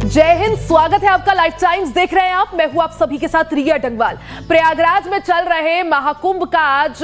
जय हिंद, स्वागत है आपका। लाइफ टाइम्स देख रहे हैं आप। मैं हूं आप सभी के साथ रिया डंगवाल। प्रयागराज में चल रहे महाकुंभ का आज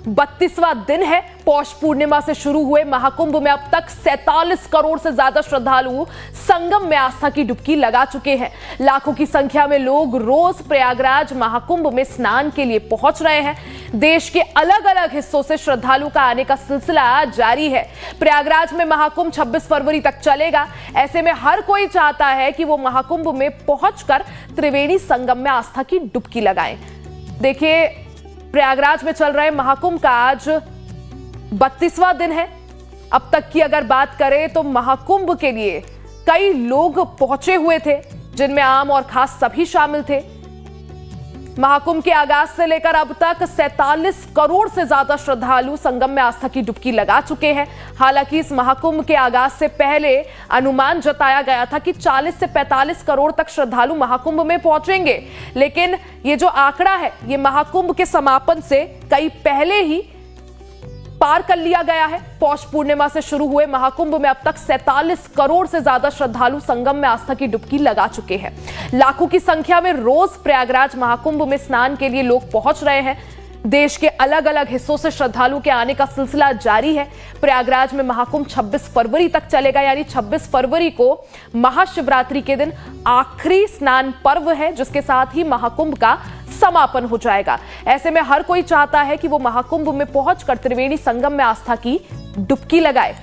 32वां दिन है। पौष पूर्णिमा से शुरू हुए महाकुंभ में अब तक 47 करोड़ से ज्यादा श्रद्धालु संगम में आस्था की डुबकी लगा चुके हैं। लाखों की संख्या में लोग रोज प्रयागराज महाकुंभ में स्नान के लिए पहुंच रहे हैं। देश के अलग अलग हिस्सों से श्रद्धालु का आने का सिलसिला जारी है। प्रयागराज में महाकुंभ 26 फरवरी तक चलेगा। ऐसे में हर कोई चाहता है कि वो महाकुंभ में पहुंचकर त्रिवेणी संगम में आस्था की डुबकी लगाएं। देखिए, प्रयागराज में चल रहे महाकुंभ का आज 32वां दिन है। अब तक की अगर बात करें तो महाकुंभ के लिए कई लोग पहुंचे हुए थे, जिनमें आम और खास सभी शामिल थे। महाकुंभ के आगाज से लेकर अब तक 47 करोड़ से ज्यादा श्रद्धालु संगम में आस्था की डुबकी लगा चुके हैं। हालांकि इस महाकुंभ के आगाज से पहले अनुमान जताया गया था कि 40 से 45 करोड़ तक श्रद्धालु महाकुंभ में पहुंचेंगे, लेकिन ये जो आंकड़ा है ये महाकुंभ के समापन से कई पहले ही पार कर लिया गया है। पौष पूर्णिमा से शुरू हुए महाकुंभ में अब तक 47 करोड़ से ज्यादा श्रद्धालु संगम में आस्था की डुबकी लगा चुके हैं। लाखों की संख्या में रोज प्रयागराज महाकुंभ में स्नान के लिए लोग पहुंच रहे हैं। देश के अलग अलग हिस्सों से श्रद्धालु के आने का सिलसिला जारी है। प्रयागराज में महाकुंभ 26 फरवरी तक चलेगा, यानी 26 फरवरी को महाशिवरात्रि के दिन आखिरी स्नान पर्व है, जिसके साथ ही महाकुंभ का समापन हो जाएगा। ऐसे में हर कोई चाहता है कि वो महाकुंभ में पहुंचकर त्रिवेणी संगम में आस्था की डुबकी लगाए।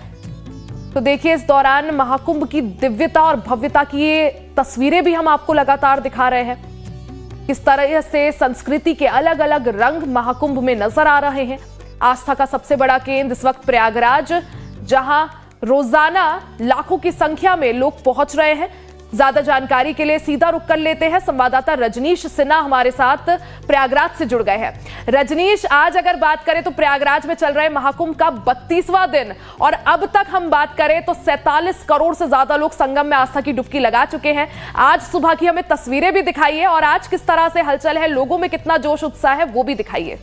तो देखिए, इस दौरान महाकुंभ की दिव्यता और भव्यता की ये तस्वीरें भी हम आपको लगातार दिखा रहे हैं। किस तरह से संस्कृति के अलग अलग रंग महाकुंभ में नजर आ रहे हैं। आस्था का सबसे बड़ा केंद्र इस वक्त प्रयागराज, जहां रोजाना लाखों की संख्या में लोग पहुंच रहे हैं। ज्यादा जानकारी के लिए सीधा रुख कर लेते हैं। संवाददाता रजनीश सिन्हा हमारे साथ प्रयागराज से जुड़ गए हैं। रजनीश, आज अगर बात करें तो प्रयागराज में चल रहे महाकुंभ का 32वां दिन, और अब तक हम बात करें तो 47 करोड़ से ज्यादा लोग संगम में आस्था की डुबकी लगा चुके हैं। आज सुबह की हमें तस्वीरें भी दिखाइए, और आज किस तरह से हलचल है, लोगों में कितना जोश उत्साह है, वो भी दिखाइए।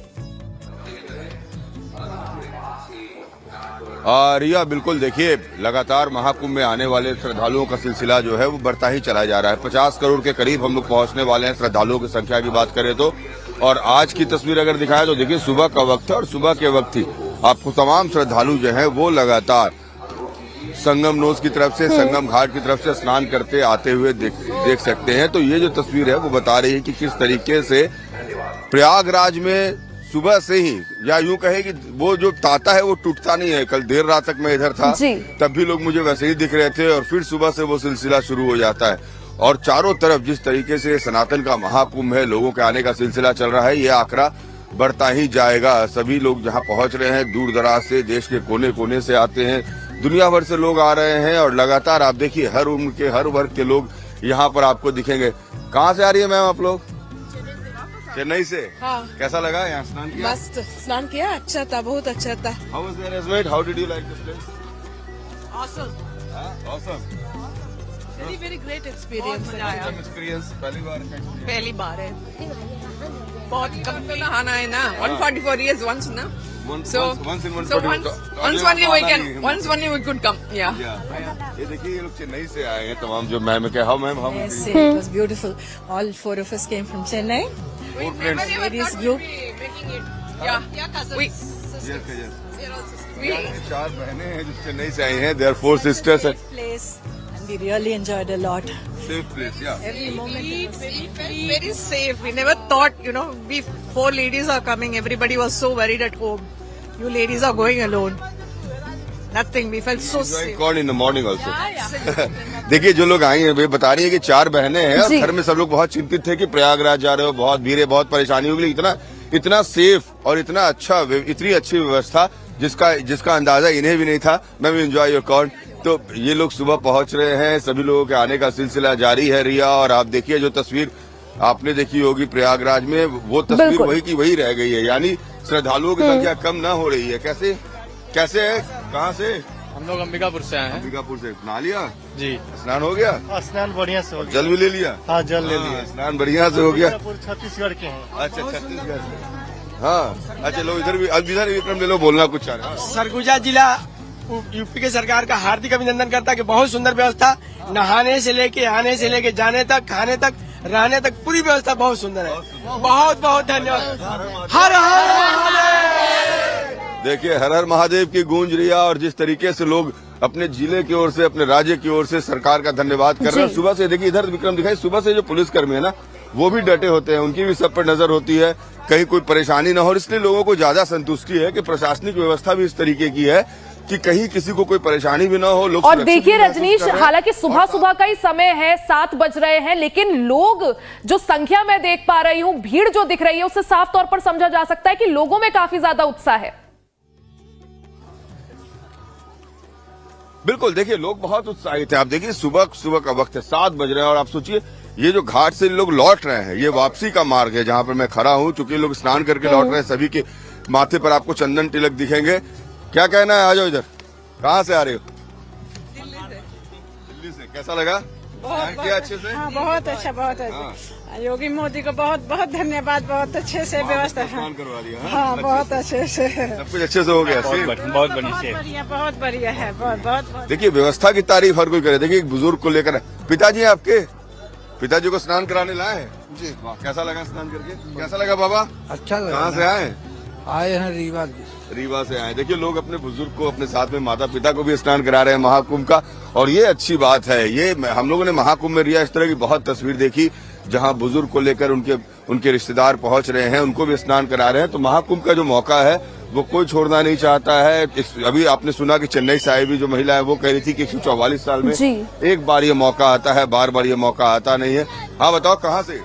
रिया, बिल्कुल देखिए, लगातार महाकुंभ में आने वाले श्रद्धालुओं का सिलसिला जो है वो बढ़ता ही चला जा रहा है। 50 करोड़ के करीब हम लोग पहुंचने वाले हैं श्रद्धालुओं की संख्या की बात करें तो। और आज की तस्वीर अगर दिखाएं तो देखिए, सुबह का वक्त है और सुबह के वक्त ही आपको तमाम श्रद्धालु जो है वो लगातार संगम नोज की तरफ से, संगम घाट की तरफ से स्नान करते आते हुए देख सकते हैं। तो ये जो तस्वीर है वो बता रही है कि किस तरीके से प्रयागराज में सुबह से ही, या यूं कहे कि वो जो तांता है वो टूटता नहीं है। कल देर रात तक मैं इधर था, तब भी लोग मुझे वैसे ही दिख रहे थे, और फिर सुबह से वो सिलसिला शुरू हो जाता है। और चारों तरफ जिस तरीके से सनातन का महाकुंभ है, लोगों के आने का सिलसिला चल रहा है, ये आंकड़ा बढ़ता ही जाएगा। सभी लोग जहां पहुंच रहे हैं, दूर दराज से, देश के कोने कोने से आते हैं, दुनिया भर से लोग आ रहे हैं। और लगातार आप देखिए, हर उम्र के, हर वर्ग के लोग यहाँ पर आपको दिखेंगे। कहाँ से आ रही है मैम आप लोग? चेन्नई से। हाँ। कैसा लगा यहाँ स्नान किया? मस्त स्नान किया, अच्छा था, बहुत अच्छा था। How was the arrangement? How did you like this place? Awesome. Awesome. Very great experience. Experience पहली बार का experience? पहली बार है। बहुत कम तो नहाना है ना, 144 years once ना। Once in 144. Once only we could come. Yeah. ये देखिए, ये लोग चेन्नई से आए हैं तमाम जो मैम के। How ma'am? How Yes, it was beautiful. All four of us came from Chennai. four friends? Various group. Yeah, cousins. यहाँ की 4 बहनें हैं जो चेन्नई से आई हैं। They are 4 sisters. Place, and we really enjoyed a lot. Safe place, yeah. Every moment. Very safe. We never thought, we 4 ladies are coming. Everybody was so worried at home. You ladies are going alone. Nothing. We felt so safe. Called in the morning also. देखिए, जो लोग आई हैं वे बता रही है कि 4 बहनें हैं, और घर में सब लोग बहुत चिंतित थे कि प्रयागराज जा रहे हो, बहुत भीड़ है, बहुत परेशानी होगी। इतना सेफ और इतना अच्छा, इतनी अच्छी व्यवस्था जिसका अंदाजा इन्हें भी नहीं था। मैं भी एंजॉय योर कॉल। तो ये लोग सुबह पहुंच रहे हैं, सभी लोगों के आने का सिलसिला जारी है रिया। और आप देखिए, जो तस्वीर आपने देखी होगी प्रयागराज में, वो तस्वीर वही की वही रह गई है, यानी श्रद्धालुओं की संख्या कम न हो रही है। कैसे है? कहाँ से? हम लोग अंबिकापुर से आए हैं। अंबिकापुर से। नहा लिया जी? स्नान हो गया? स्नान बढ़िया से हो गया। जल भी ले लिया? हाँ, जल ले लिया। स्नान बढ़िया से हो गया। छत्तीसगढ़ के हैं। अच्छा, छत्तीसगढ़ से। हाँ, अच्छा, लो इधर भी, अब इधर विक्रम ले लो, बोलना कुछ चाह रहे हैं। सरगुजा जिला यूपी के सरकार का हार्दिक अभिनंदन करता कि बहुत सुंदर व्यवस्था, नहाने से लेके आने से लेके जाने तक, खाने तक, रहने तक पूरी व्यवस्था बहुत सुंदर है। बहुत बहुत धन्यवाद। हर हर महादेव। देखिए हर हर महादेव की गूंज रही है और जिस तरीके से लोग अपने जिले की ओर से, अपने राज्य की ओर से सरकार का धन्यवाद कर रहे हैं। सुबह से देखिए इधर विक्रम दिखाई, सुबह से जो पुलिसकर्मी है ना वो भी डटे होते हैं, उनकी भी सब पर नजर होती है कहीं कोई परेशानी न हो। इसलिए लोगों को ज्यादा संतुष्टि है कि प्रशासनिक व्यवस्था भी इस तरीके की है कि कहीं किसी को कोई परेशानी भी ना हो। लोग और देखिए रजनीश, हालांकि सुबह सुबह का ही समय है, 7 बज रहे हैं, लेकिन लोग जो संख्या मैं देख पा रही हूं, भीड़ जो दिख रही है, उससे साफ तौर पर समझा जा सकता है कि लोगों में काफी ज्यादा उत्साह है। बिल्कुल, देखिए लोग बहुत उत्साहित हैं। आप देखिए सुबह सुबह का वक्त है, 7 बज रहे हैं और आप सोचिए ये जो घाट से लोग लौट रहे हैं, ये वापसी का मार्ग है जहां पर मैं खड़ा हूं। चूंकि लोग स्नान करके लौट रहे हैं, सभी के माथे पर आपको चंदन तिलक दिखेंगे। क्या कहना है, आ जाओ इधर। कहाँ से आ रहे हो? दिल्ली से। कैसा लगा? किया अच्छे से? हाँ, बहुत अच्छा, बहुत अच्छा। योगी मोदी को बहुत बहुत धन्यवाद, बहुत अच्छे से व्यवस्था। स्नान करवा दिया। हाँ, बहुत अच्छे से, सब कुछ अच्छे से हो गया। बहुत बढ़िया बहुत बढ़िया है, बहुत। देखिए व्यवस्था की तारीफ हर कोई करे। देखिए एक बुजुर्ग को लेकर पिताजी हैं आपके, पिताजी को स्नान कराने लाए हैं जी। वाह, कैसा लगा स्नान करके? कैसा लगा बाबा? अच्छा लगा। कहाँ से आए हैं रीवा। रीवा से आए। देखिए लोग अपने बुजुर्ग को, अपने साथ में माता पिता को भी स्नान करा रहे हैं महाकुंभ का, और ये अच्छी बात है। ये हम लोगों ने महाकुंभ में रिया इस तरह की बहुत तस्वीर देखी जहां बुजुर्ग को लेकर उनके रिश्तेदार पहुंच रहे हैं, उनको भी स्नान करा रहे हैं। तो महाकुंभ का जो मौका है वो कोई छोड़ना नहीं चाहता है। अभी आपने सुना कि चेन्नई से आई हुई जो महिला है वो कह रही थी कि 144 साल में एक बार ये मौका आता है, बार बार ये मौका आता नहीं है। हाँ बताओ कहाँ से?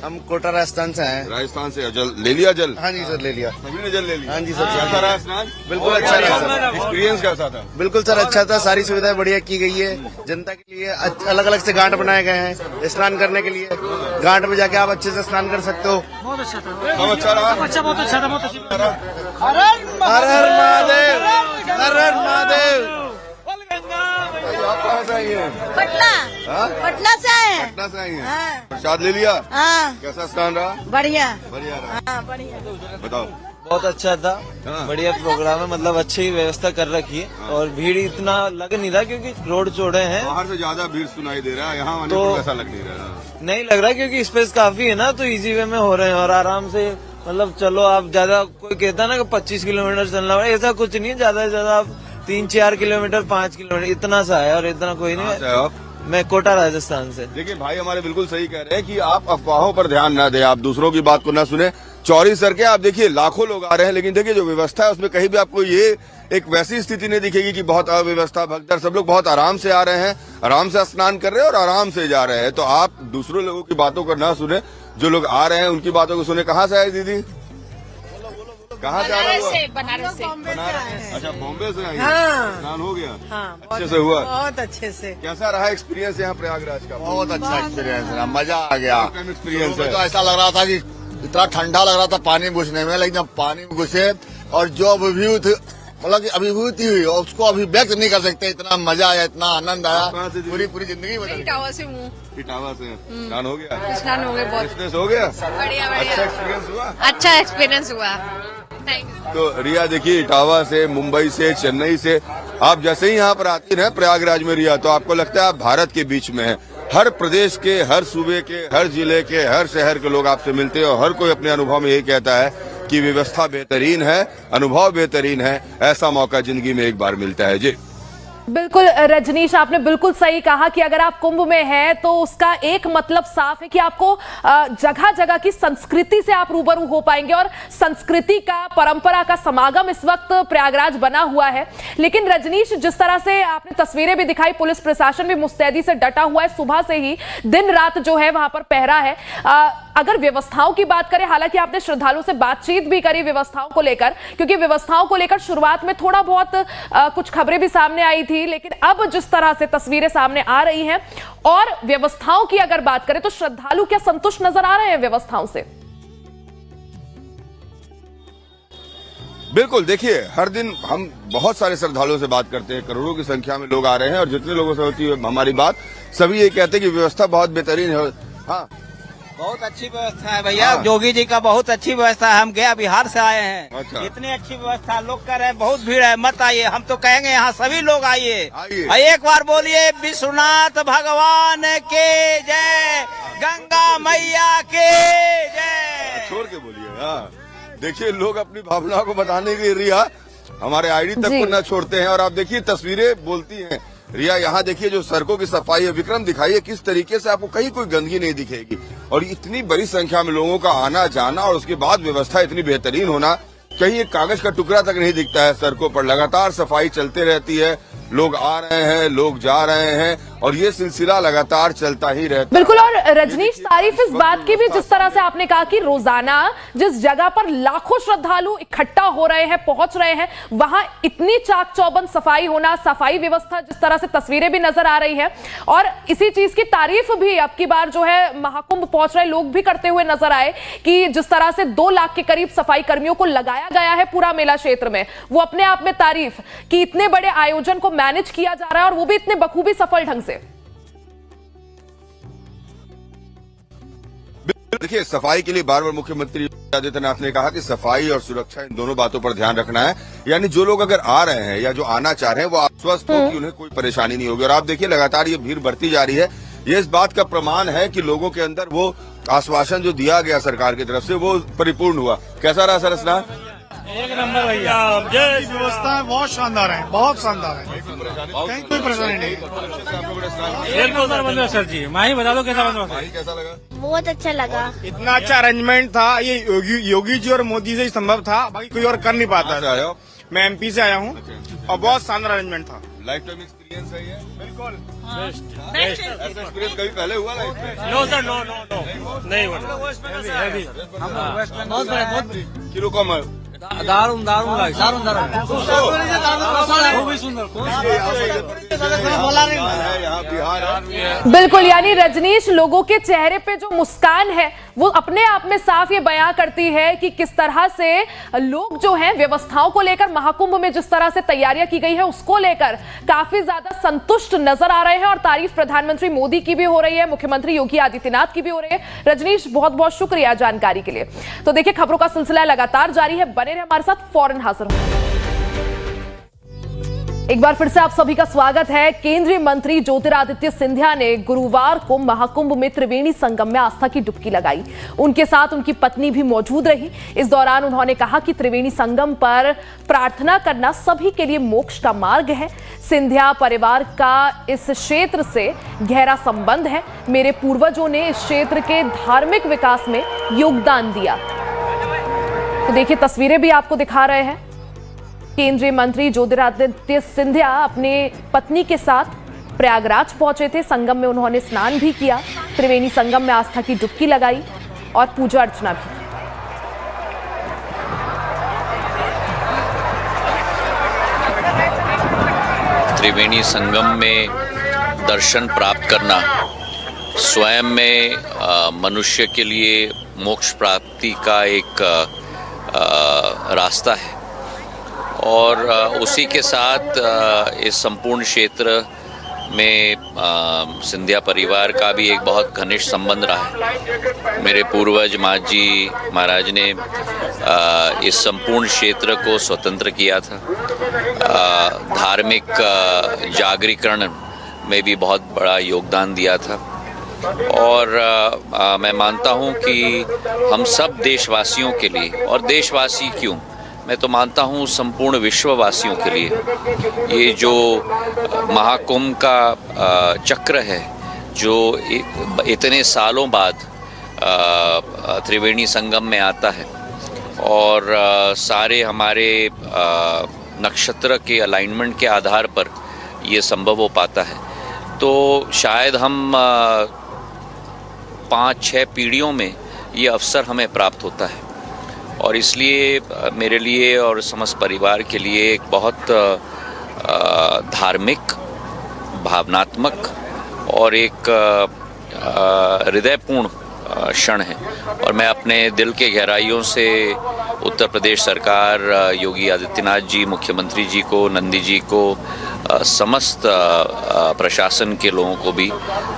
हम कोटा राजस्थान से हैं। राजस्थान से। जल ले लिया? जल? हाँ जी सर, ले लिया। सभी ने जल ले लिया? हाँ जी सर। कैसा रहा स्नान? बिल्कुल अच्छा रहा सर। एक्सपीरियंस कैसा था? बिल्कुल सर अच्छा था, सारी सुविधाएं बढ़िया की गई है। जनता के लिए अलग अलग से घाट बनाए गए हैं स्नान करने के लिए। घाट में जाके आप अच्छे से स्नान कर सकते हो। बहुत अच्छा था, सब अच्छा रहा? अच्छा, बहुत अच्छा था, बहुत अच्छा। हर हर महादेव, हर हर महादेव। आप कहाँ से आई हैं? पटना, पटना से आए हैं। पटना से आई हैं। प्रसाद ले लिया? हाँ, कैसा स्नान रहा? बढ़िया। बढ़िया रहा। हाँ, बढ़िया। बताओ। बहुत अच्छा था, हाँ। बढ़िया प्रोग्राम है, मतलब अच्छी व्यवस्था कर रखी है। और भीड़ इतना लग नहीं रहा क्योंकि रोड चौड़े हैं। बाहर से ज्यादा भीड़ सुनाई दे रहा है, यहाँ आने तो पर ऐसा लग नहीं रहा। नहीं लग रहा क्योंकि स्पेस काफी है ना, तो इजी वे में हो रहे हैं और आराम से, मतलब चलो आप ज्यादा, कोई कहता है ना कि 25 किलोमीटर चलना पड़े, ऐसा कुछ नहीं है। ज्यादा से ज्यादा आप 3-4 किलोमीटर, 5 किलोमीटर इतना सा है, और इतना कोई नहीं है। आप? मैं कोटा राजस्थान से। देखिए भाई हमारे बिल्कुल सही कह रहे हैं कि आप अफवाहों पर ध्यान न दें, आप दूसरों की बात को न सुने। चौरी सर के आप देखिए लाखों लोग आ रहे हैं, लेकिन देखिए जो व्यवस्था है उसमें कहीं भी आपको ये एक वैसी स्थिति नहीं दिखेगी कि बहुत अव्यवस्था भगदड़। सब लोग बहुत आराम से आ रहे हैं, आराम से स्नान कर रहे हैं और आराम से जा रहे हैं। तो आप दूसरों लोगों की बातों को न सुने, जो लोग आ रहे हैं उनकी बातों को सुने। कहाँ से आए दीदी? कहाँ से आ रहे हो? बनारस से। बनारस। अच्छा, बॉम्बे से आई हैं। हाँ। स्नान हो गया? हाँ, अच्छे से हुआ? बहुत अच्छे से। कैसा रहा एक्सपीरियंस यहाँ प्रयागराज का? बहुत अच्छा एक्सपीरियंस रहा, मजा आ गया। एक्सपीरियंस है। तो ऐसा लग रहा था कि इतना ठंडा लग रहा था पानी में घुसने में, लेकिन जब पानी में घुसे और जो अभिभूति, मतलब की अभिभूति हुई और उसको अभी व्यक्त नहीं कर सकते। इतना मजा आया, इतना आनंद आया, पूरी जिंदगी बदल इटावा से हूँ। इटावा से स्नान हो गया? स्नान हो गया, बहुत एक्सपीरियंस हो गया? बढ़िया अच्छा एक्सपीरियंस हुआ? अच्छा एक्सपीरियंस हुआ। Thank you. तो रिया देखिए इटावा से, मुंबई से, चेन्नई से आप जैसे ही यहाँ पर आती है प्रयागराज में रिया, तो आपको लगता है आप भारत के बीच में है। हर प्रदेश के, हर सूबे के, हर जिले के, हर शहर के लोग आपसे मिलते हैं और हर कोई अपने अनुभव में यही कहता है कि व्यवस्था बेहतरीन है, अनुभव बेहतरीन है। ऐसा मौका जिंदगी में एक बार मिलता है। जी बिल्कुल रजनीश, आपने बिल्कुल सही कहा कि अगर आप कुंभ में हैं तो उसका एक मतलब साफ है कि आपको जगह जगह की संस्कृति से आप रूबरू हो पाएंगे, और संस्कृति का, परंपरा का समागम इस वक्त प्रयागराज बना हुआ है। लेकिन रजनीश, जिस तरह से आपने तस्वीरें भी दिखाई, पुलिस प्रशासन भी मुस्तैदी से डटा हुआ है, सुबह से ही दिन रात जो है वहां पर पहरा है। अगर व्यवस्थाओं की बात करें, हालांकि आपने श्रद्धालुओं से बातचीत भी करी व्यवस्थाओं को लेकर, क्योंकि व्यवस्थाओं को लेकर शुरुआत में थोड़ा बहुत कुछ खबरें भी सामने आई थी, लेकिन अब जिस तरह से तस्वीरें सामने आ रही हैं और व्यवस्थाओं की अगर बात करें तो श्रद्धालु क्या संतुष्ट नजर आ रहे हैं व्यवस्थाओं से? बिल्कुल, देखिए हर दिन हम बहुत सारे श्रद्धालुओं से बात करते हैं, करोड़ों की संख्या में लोग आ रहे हैं और जितने लोगों से होती है हमारी बात, सभी ये कहते हैं कि व्यवस्था बहुत बेहतरीन है। हाँ बहुत अच्छी व्यवस्था है भैया, योगी जी का बहुत अच्छी व्यवस्था है। हम गया बिहार से आए हैं, अच्छा। इतनी अच्छी व्यवस्था, लोग कह रहे हैं बहुत भीड़ है, मत आइए। हम तो कहेंगे यहाँ सभी लोग आइए। आइए। एक बार बोलिए विश्वनाथ भगवान के जय, गंगा मैया के जय। छोड़ के बोलिए। हाँ, देखिए लोग अपनी भावनाओं को बताने के लिए रिया हमारे आईडी तक जी। को न छोड़ते हैं। और आप देखिए तस्वीरें बोलती हैं। रिया यहाँ देखिए जो सड़कों की सफाई है, विक्रम दिखाइए किस तरीके से आपको कहीं कोई गंदगी नहीं दिखेगी। और इतनी बड़ी संख्या में लोगों का आना जाना और उसके बाद व्यवस्था इतनी बेहतरीन होना, कहीं एक कागज का टुकड़ा तक नहीं दिखता है सड़कों पर। लगातार सफाई चलते रहती है, लोग आ रहे हैं, लोग जा रहे हैं और ये सिलसिला लगातार चलता ही रहता है। बिल्कुल। और रजनीश, तारीफ इस बात की भी जिस तरह से आपने कहा कि रोजाना जिस जगह पर लाखों श्रद्धालु इकट्ठा हो रहे हैं, पहुंच रहे हैं, वहां इतनी चाक चौबंद सफाई होना, सफाई व्यवस्था, जिस तरह से तस्वीरें भी नजर आ रही है। और इसी चीज की तारीफ भी अब की बार जो है महाकुंभ पहुंच रहे लोग भी करते हुए नजर आए कि जिस तरह से 2 लाख के करीब सफाई कर्मियों को लगाया गया है पूरा मेला क्षेत्र में, वो अपने आप में तारीफ कि इतने बड़े आयोजन को मैनेज किया जा रहा है और वो भी इतने बखूबी सफल ढंग से। देखिए सफाई के लिए बार बार मुख्यमंत्री योगी आदित्यनाथ ने कहा कि सफाई और सुरक्षा इन दोनों बातों पर ध्यान रखना है। यानी जो लोग अगर आ रहे हैं या जो आना चाह रहे हैं वो आश्वस्त हो कि उन्हें कोई परेशानी नहीं होगी। और आप देखिए लगातार ये भीड़ बढ़ती जा रही है। ये इस बात का प्रमाण है कि लोगों के अंदर वो आश्वासन जो दिया गया सरकार की तरफ से वो परिपूर्ण हुआ। कैसा रहा सर स्नान? एक नंबर भैया, व्यवस्था बहुत शानदार है, बहुत शानदार है, कहीं कोई परेशानी नहीं। एक नंबर बंद सर जी, माही बता दो कैसा बंद है? कैसा लगा? बहुत अच्छा लगा। इतना अच्छा अरेंजमेंट था, ये योगी जी और मोदी से ही संभव था, बाकी कोई और कर नहीं पाता था। आए हो? मैं एमपी से आया हूँ और बहुत शानदार अरेंजमेंट था। लाइफ टाइम एक्सपीरियंस है ये? बिल्कुल। ऐसा एक्सपीरियंस कभी पहले हुआ लाइफ में? No sir, no no no, नहीं हुआ। किलो कम है। दारुण दारुण यहाँ बिहार है। बिल्कुल, यानी रजनीश, लोगों के चेहरे पे जो मुस्कान है वो अपने आप में साफ ये बयां करती है कि किस तरह से लोग जो हैं व्यवस्थाओं को लेकर, महाकुंभ में जिस तरह से तैयारियां की गई है उसको लेकर काफी ज्यादा संतुष्ट नजर आ रहे हैं। और तारीफ प्रधानमंत्री मोदी की भी हो रही है, मुख्यमंत्री योगी आदित्यनाथ की भी हो रही है। रजनीश, बहुत बहुत शुक्रिया जानकारी के लिए। तो देखिए खबरों का सिलसिला लगातार जारी है, बने रहे हमारे साथ, फौरन हाजिर होंगे। एक बार फिर से आप सभी का स्वागत है। केंद्रीय मंत्री ज्योतिरादित्य सिंधिया ने गुरुवार को महाकुंभ में त्रिवेणी संगम में आस्था की डुबकी लगाई। उनके साथ उनकी पत्नी भी मौजूद रही। इस दौरान उन्होंने कहा कि त्रिवेणी संगम पर प्रार्थना करना सभी के लिए मोक्ष का मार्ग है। सिंधिया परिवार का इस क्षेत्र से गहरा संबंध है। मेरे पूर्वजों ने इस क्षेत्र के धार्मिक विकास में योगदान दिया। तो देखिए तस्वीरें भी आपको दिखा रहे हैं। केंद्रीय मंत्री ज्योतिरादित्य सिंधिया अपने पत्नी के साथ प्रयागराज पहुंचे थे। संगम में उन्होंने स्नान भी किया, त्रिवेणी संगम में आस्था की डुबकी लगाई और पूजा अर्चना भी की। त्रिवेणी संगम में दर्शन प्राप्त करना स्वयं में मनुष्य के लिए मोक्ष प्राप्ति का एक रास्ता है। और उसी के साथ इस संपूर्ण क्षेत्र में सिंधिया परिवार का भी एक बहुत घनिष्ठ संबंध रहा है। मेरे पूर्वज माजी महाराज ने इस संपूर्ण क्षेत्र को स्वतंत्र किया था। धार्मिक जागरीकरण में भी बहुत बड़ा योगदान दिया था। और मैं मानता हूं कि हम सब देशवासियों के लिए, और देशवासी क्यों, मैं तो मानता हूँ संपूर्ण विश्ववासियों के लिए ये जो महाकुंभ का चक्र है, जो इतने सालों बाद त्रिवेणी संगम में आता है और सारे हमारे नक्षत्र के अलाइनमेंट के आधार पर ये संभव हो पाता है। तो शायद हम 5-6 पीढ़ियों में ये अवसर हमें प्राप्त होता है। और इसलिए मेरे लिए और समस्त परिवार के लिए एक बहुत धार्मिक, भावनात्मक और एक हृदयपूर्ण क्षण है। और मैं अपने दिल के गहराइयों से उत्तर प्रदेश सरकार, योगी आदित्यनाथ जी, मुख्यमंत्री जी को, नंदी जी को, समस्त प्रशासन के लोगों को भी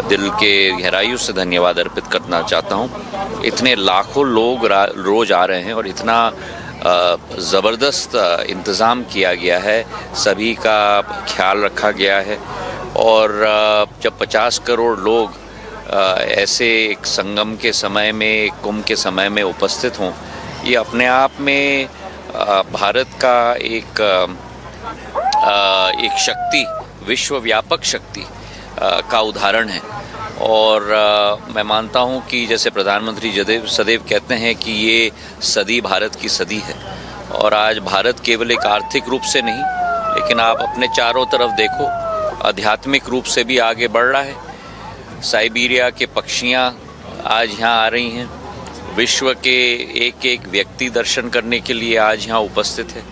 दिल के गहराइयों से धन्यवाद अर्पित करना चाहता हूँ। इतने लाखों लोग रोज आ रहे हैं और इतना ज़बरदस्त इंतज़ाम किया गया है, सभी का ख्याल रखा गया है। और जब 50 करोड़ लोग ऐसे एक संगम के समय में, एक कुंभ के समय में उपस्थित हों, ये अपने आप में भारत का एक शक्ति, विश्वव्यापक शक्ति का उदाहरण है। और मैं मानता हूँ कि जैसे प्रधानमंत्री सदैव कहते हैं कि ये सदी भारत की सदी है। और आज भारत केवल एक आर्थिक रूप से नहीं, लेकिन आप अपने चारों तरफ देखो, आध्यात्मिक रूप से भी आगे बढ़ रहा है। साइबेरिया के पक्षियाँ आज यहाँ आ रही हैं, विश्व के एक एक व्यक्ति दर्शन करने के लिए आज यहाँ उपस्थित है।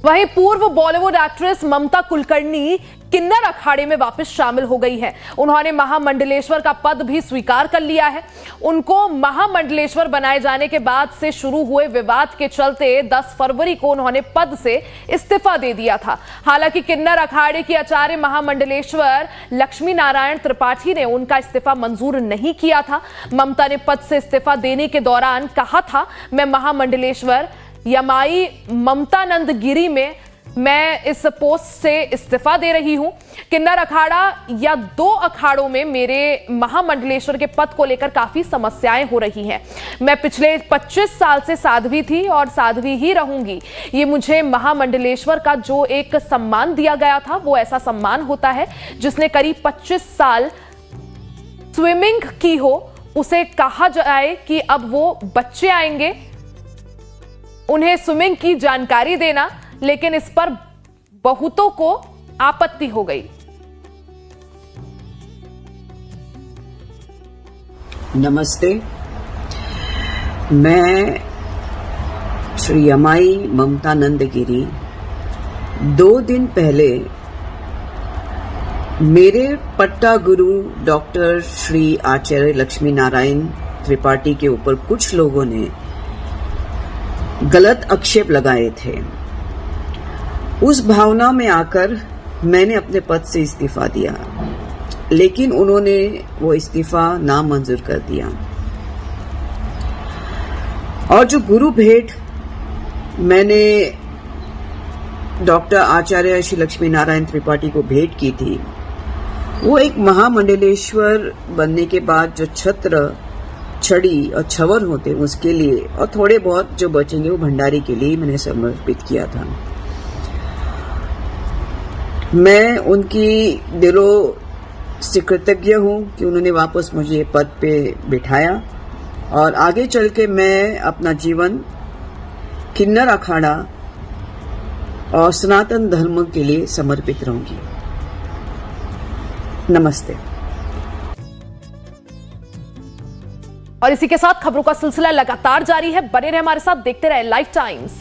वहीं पूर्व बॉलीवुड एक्ट्रेस ममता कुलकर्णी किन्नर अखाड़े में वापस शामिल हो गई है। उन्होंने महामंडलेश्वर का पद भी स्वीकार कर लिया है। उनको महामंडलेश्वर बनाए जाने के बाद से शुरू हुए विवाद के चलते 10 फरवरी को उन्होंने पद से इस्तीफा दे दिया था। हालांकि किन्नर अखाड़े की आचार्य महामंडलेश्वर लक्ष्मी नारायण त्रिपाठी ने उनका इस्तीफा मंजूर नहीं किया था। ममता ने पद से इस्तीफा देने के दौरान कहा था, मैं महामंडलेश्वर यमाई ममतानंद गिरी में मैं इस पोस्ट से इस्तीफा दे रही हूं। किन्नर अखाड़ा या 2 अखाड़ों में मेरे महामंडलेश्वर के पद को लेकर काफी समस्याएं हो रही हैं। मैं पिछले 25 साल से साध्वी थी और साध्वी ही रहूंगी। ये मुझे महामंडलेश्वर का जो एक सम्मान दिया गया था, वो ऐसा सम्मान होता है जिसने करीब 25 साल स्विमिंग की हो, उसे कहा जाए कि अब वो बच्चे आएंगे, उन्हें स्विमिंग की जानकारी देना। लेकिन इस पर बहुतों को आपत्ति हो गई। नमस्ते, मैं श्री यमाई ममतानंद गिरी 2 दिन पहले मेरे पट्टा गुरु डॉक्टर श्री आचार्य लक्ष्मी नारायण त्रिपाठी के ऊपर कुछ लोगों ने गलत आक्षेप लगाए थे। उस भावना में आकर मैंने अपने पद से इस्तीफा दिया, लेकिन उन्होंने वो इस्तीफा नामंजूर कर दिया। और जो गुरु भेंट मैंने डॉक्टर आचार्य श्री लक्ष्मी नारायण त्रिपाठी को भेंट की थी, वो एक महामंडलेश्वर बनने के बाद जो छत्र, छड़ी और छवर होते उसके लिए, और थोड़े बहुत जो बचेंगे वो भंडारी के लिए मैंने समर्पित किया था। मैं उनकी दिलों से कृतज्ञ हूं कि उन्होंने वापस मुझे पद पे बिठाया और आगे चल के मैं अपना जीवन किन्नर अखाड़ा और सनातन धर्म के लिए समर्पित रहूंगी। नमस्ते। और इसी के साथ खबरों का सिलसिला लगातार जारी है। बने रहे हमारे साथ, देखते रहे लाइफ टाइम्स।